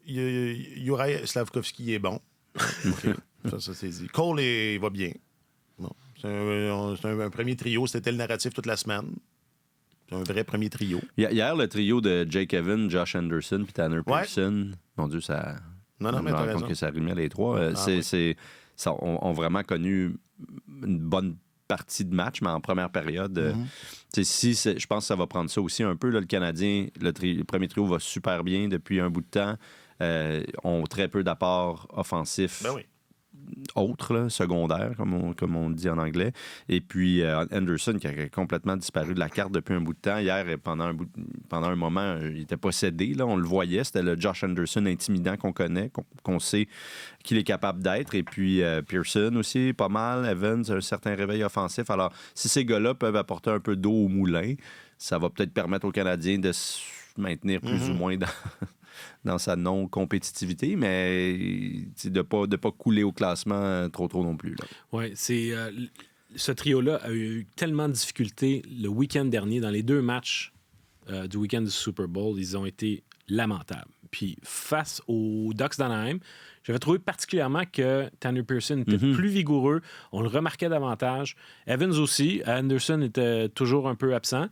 Juraj Slafkovský est bon. Okay. Ça, c'est dit. Cole va bien. Bon. C'est un premier trio. C'était le narratif toute la semaine. C'est un vrai premier trio. Hier, le trio de Jake Evans, Josh Anderson puis Tanner Pearson, mon Dieu, ça... Non, mais t'as raison. Que ça rimait les trois. Ça, ont vraiment connu une bonne partie de match, mais en première période, je pense que ça va prendre ça aussi un peu. Là, le Canadien, le premier trio va super bien depuis un bout de temps. Ont très peu d'apports offensifs. Ben oui. Autres, là, secondaires, comme on dit en anglais. Et puis Anderson, qui a complètement disparu de la carte depuis un bout de temps. Hier, pendant un moment, il était possédé. Là, on le voyait. C'était le Josh Anderson intimidant qu'on connaît, qu'on sait qu'il est capable d'être. Et puis Pearson aussi, pas mal. Evans, un certain réveil offensif. Alors, si ces gars-là peuvent apporter un peu d'eau au moulin, ça va peut-être permettre aux Canadiens de se maintenir plus ou moins dans sa non-compétitivité, mais de pas couler au classement trop non plus. Oui, c'est... ce trio-là a eu tellement de difficultés le week-end dernier. Dans les 2 matchs du week-end du Super Bowl, ils ont été lamentables. Puis face aux Ducks d'Anaheim, j'avais trouvé particulièrement que Tanner Pearson était plus vigoureux. On le remarquait davantage. Evans aussi. Anderson était toujours un peu absent.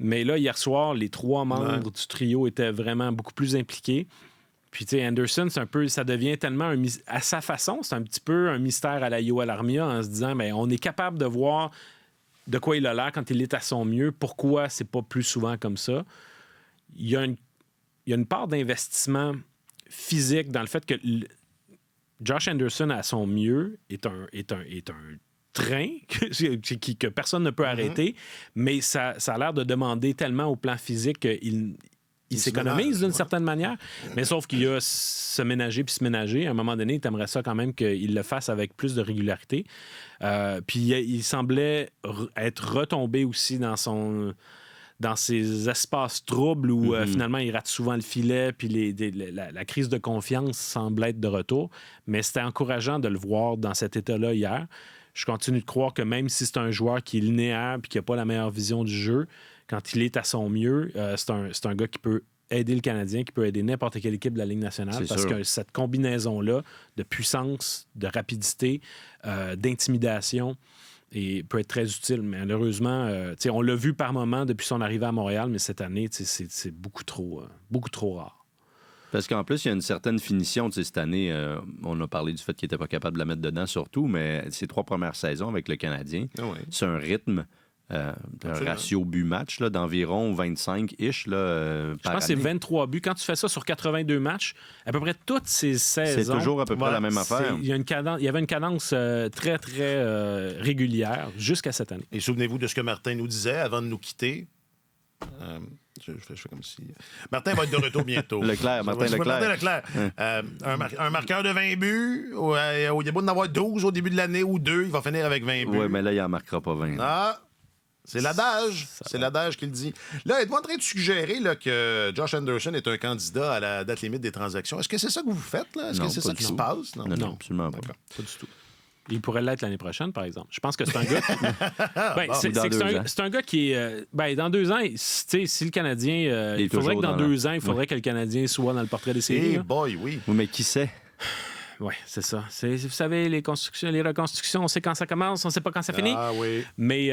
Mais là, hier soir, les 3 membres du trio étaient vraiment beaucoup plus impliqués. Puis, tu sais, Anderson, ça devient tellement à sa façon, c'est un petit peu un mystère à la Yoel Armia en se disant, mais on est capable de voir de quoi il a l'air quand il est à son mieux. Pourquoi c'est pas plus souvent comme ça? Il y a une part d'investissement physique dans le fait que Josh Anderson à son mieux est un train que personne ne peut arrêter, mais ça a l'air de demander tellement au plan physique qu'il s'économise d'une certaine manière. Mais sauf qu'il y a se ménager puis se ménager. À un moment donné, tu aimerais ça quand même qu'il le fasse avec plus de régularité. Puis il semblait être retombé aussi dans ces espaces troubles où finalement il rate souvent le filet, puis la crise de confiance semble être de retour. Mais c'était encourageant de le voir dans cet état-là hier. Je continue de croire que même si c'est un joueur qui est linéaire et qui n'a pas la meilleure vision du jeu, quand il est à son mieux, c'est un gars qui peut aider le Canadien, qui peut aider n'importe quelle équipe de la Ligue nationale, parce que cette combinaison-là de puissance, de rapidité, d'intimidation, et peut être très utile. Mais malheureusement, on l'a vu par moment depuis son arrivée à Montréal, mais cette année, c'est beaucoup trop rare. Parce qu'en plus, il y a une certaine finition. Cette année, on a parlé du fait qu'il n'était pas capable de la mettre dedans, surtout, mais ses 3 premières saisons avec le Canadien, c'est un rythme, un ratio but-match là, d'environ 25-ish. Là, je pense que c'est 23 buts. Quand tu fais ça sur 82 matchs, à peu près toutes ces saisons... C'est toujours à peu près la même affaire. Il y avait une cadence très, très régulière jusqu'à cette année. Et souvenez-vous de ce que Martin nous disait avant de nous quitter. Je fais comme si... Martin va être de retour bientôt. Martin Leclerc. Un marqueur de 20 buts, il y a beau d'en avoir 12 au début de l'année ou 2, il va finir avec 20 buts. Oui, mais là, il n'en marquera pas 20. Ah, c'est l'adage. C'est l'adage qu'il dit. Là, êtes-vous en train de suggérer là, que Josh Anderson est un candidat à la date limite des transactions? Est-ce que c'est ça que vous faites? Là? Est-ce que c'est ça qui se passe? Non, absolument pas. Pas du tout. Il pourrait l'être l'année prochaine, par exemple. Je pense que c'est un gars... c'est un gars qui est... dans 2 ans, si le Canadien... il faudrait que dans 2 ans, il faudrait que le Canadien soit dans le portrait des séries. Eh boy, oui. Oui, mais qui sait? Oui, c'est ça. Vous savez, les reconstructions, on sait quand ça commence, on ne sait pas quand ça finit. Ah oui. Mais...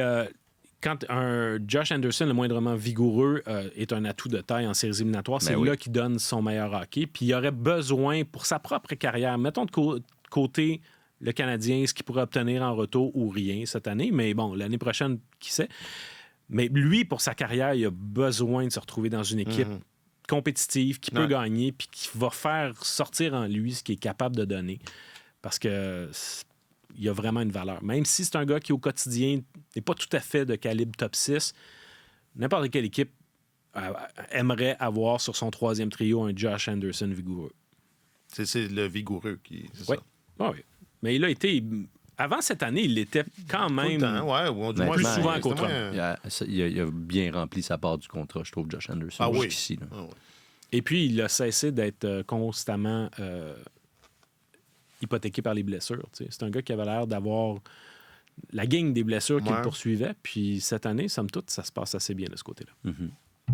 quand un Josh Anderson, le moindrement vigoureux, est un atout de taille en séries éliminatoires, c'est là qu'il donne son meilleur hockey. Puis il aurait besoin, pour sa propre carrière, mettons de côté le Canadien, ce qu'il pourrait obtenir en retour ou rien cette année. Mais bon, l'année prochaine, qui sait. Mais lui, pour sa carrière, il a besoin de se retrouver dans une équipe compétitive qui peut gagner puis qui va faire sortir en lui ce qu'il est capable de donner. Parce que... il y a vraiment une valeur. Même si c'est un gars qui, au quotidien, n'est pas tout à fait de calibre top 6, n'importe quelle équipe aimerait avoir sur son 3e trio un Josh Anderson vigoureux. C'est le vigoureux qui... C'est ça. Ah oui. Mais il a été... Avant cette année, il était quand même plus souvent qu'autre homme. Il a bien rempli sa part du contrat, je trouve, Josh Anderson, jusqu'ici. Ah oui. Et puis, il a cessé d'être constamment... hypothéqué par les blessures. T'sais. C'est un gars qui avait l'air d'avoir la gang des blessures qui le poursuivait. Puis cette année, somme toute, ça se passe assez bien de ce côté-là. Mm-hmm.